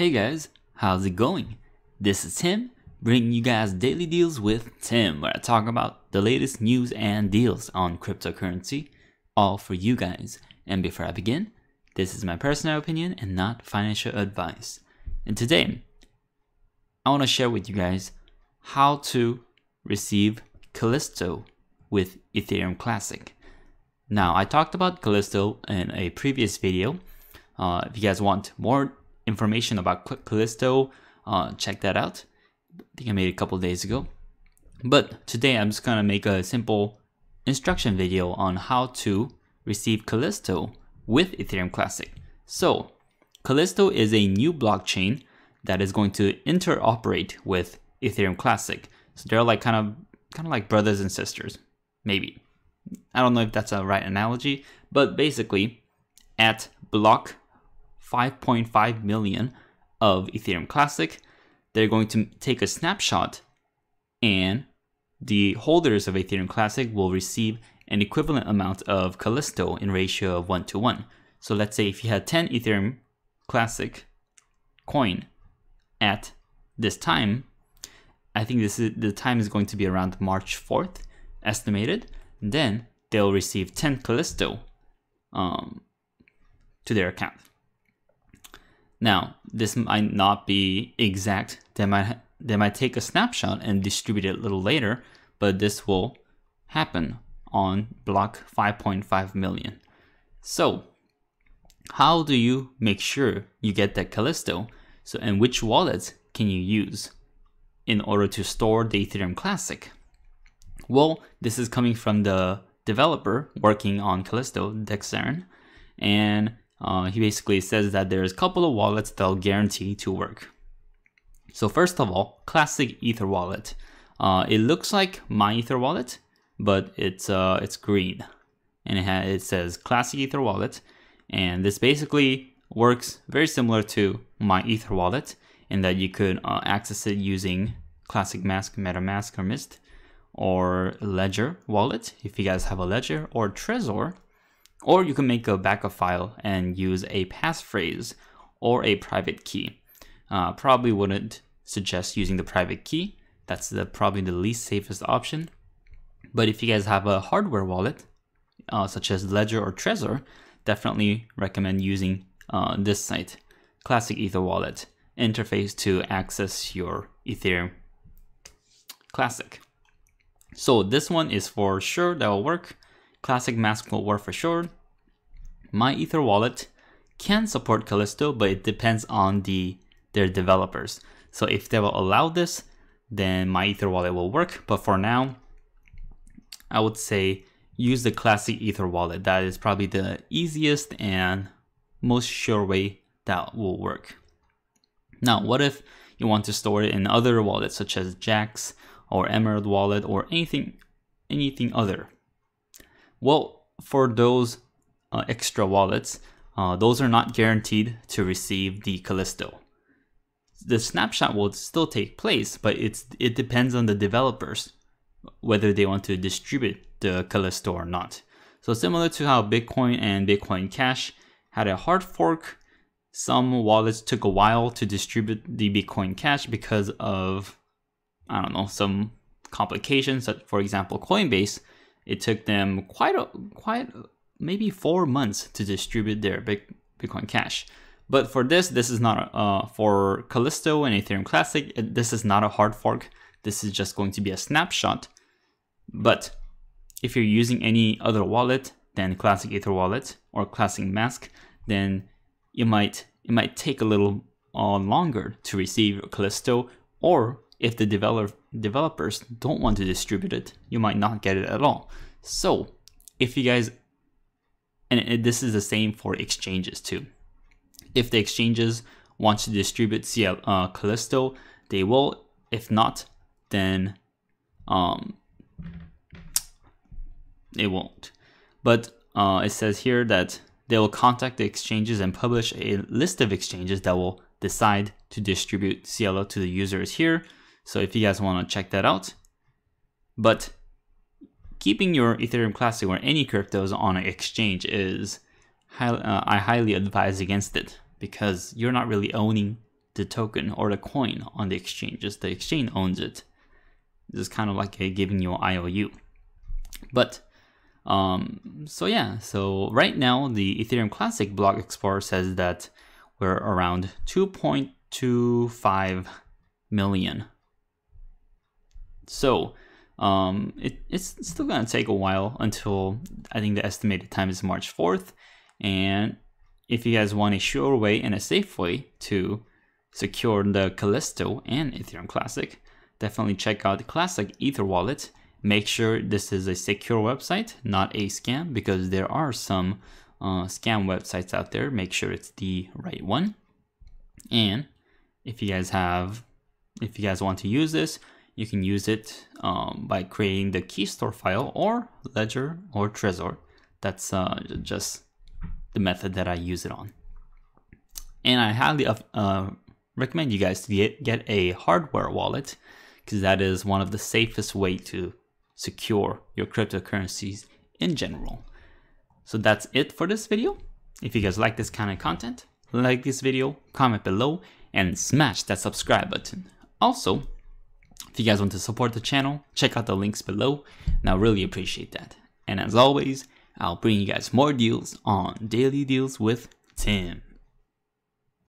Hey guys, how's it going? This is Tim, bringing you guys daily deals with Tim, where I talk about the latest news and deals on cryptocurrency, all for you guys. And before I begin, this is my personal opinion and not financial advice. And today, I want to share with you guys how to receive Callisto with Ethereum Classic. Now, I talked about Callisto in a previous video. If you guys want more information about Callisto, check that out. I think I made it a couple days ago. But today I'm just gonna make a simple instruction video on how to receive Callisto with Ethereum Classic. So Callisto is a new blockchain that is going to interoperate with Ethereum Classic. So they're like kind of like brothers and sisters, maybe. I don't know if that's a right analogy, but basically at block 5.5 million of Ethereum Classic, they're going to take a snapshot and the holders of Ethereum Classic will receive an equivalent amount of Callisto in ratio of 1:1. So let's say if you had 10 Ethereum Classic coin at this time, I think the time is going to be around March 4th estimated, then they'll receive 10 Callisto to their account. Now, this might not be exact. They might take a snapshot and distribute it a little later, but this will happen on block 5.5 million. So, how do you make sure you get that Callisto? So, and which wallets can you use in order to store the Ethereum Classic? Well, this is coming from the developer working on Callisto, Dexarin, and he basically says that there's a couple of wallets that'll guarantee to work. So first of all, Classic Ether Wallet. It looks like my Ether Wallet, but it's green, and it says Classic Ether Wallet, and this basically works very similar to my Ether Wallet in that you could access it using Classic Mask, MetaMask, or Mist, or Ledger Wallet if you guys have a Ledger, or Trezor. Or you can make a backup file and use a passphrase or a private key. Probably wouldn't suggest using the private key. That's probably the least safest option. But if you guys have a hardware wallet, such as Ledger or Trezor, definitely recommend using this site, Classic Ether Wallet interface, to access your Ethereum Classic. So this one is for sure that will work. Classic Mask will work for sure. My Ether Wallet can support Callisto, but it depends on their developers. So if they will allow this, then my Ether Wallet will work. But for now, I would say use the Classic Ether Wallet. That is probably the easiest and most sure way that will work. Now, what if you want to store it in other wallets such as Jax or Emerald Wallet or anything other? Well, for those extra wallets, those are not guaranteed to receive the Callisto. The snapshot will still take place, but it depends on the developers whether they want to distribute the Callisto or not. So similar to how Bitcoin and Bitcoin Cash had a hard fork, some wallets took a while to distribute the Bitcoin Cash because of, I don't know, some complications. For example, Coinbase, it took them quite maybe 4 months to distribute their Bitcoin Cash. But for this is not for Callisto and Ethereum Classic. This is not a hard fork. This is just going to be a snapshot. But if you're using any other wallet than Classic Ether Wallet or Classic Mask, then it might take a little longer to receive Callisto, or if the developers don't want to distribute it, you might not get it at all. So if you guys, and this is the same for exchanges too. If the exchanges want to distribute Callisto, they will. If not, then it won't. But it says here that they will contact the exchanges and publish a list of exchanges that will decide to distribute CLO to the users here. So if you guys want to check that out. But keeping your Ethereum Classic or any cryptos on an exchange is, I highly advise against it, because you're not really owning the token or the coin on the exchange. Just the exchange owns it. This is kind of like giving you an IOU. But so yeah, so right now the Ethereum Classic Block Explorer says that we're around 2.25 million. So it's still gonna take a while until, I think the estimated time is March 4th. And if you guys want a sure way and a safe way to secure the Callisto and Ethereum Classic, definitely check out the Classic Ether wallet. Make sure this is a secure website, not a scam, because there are some scam websites out there. Make sure it's the right one. And if you guys want to use this, you can use it by creating the key store file or ledger or Trezor. That's just the method that I use it on. And I highly recommend you guys to get a hardware wallet, because that is one of the safest way to secure your cryptocurrencies in general. So that's it for this video. If you guys like this kind of content, like this video, comment below, and smash that subscribe button. Also, if you guys want to support the channel, check out the links below, and I really appreciate that. And as always, I'll bring you guys more deals on Daily Deals with Tim.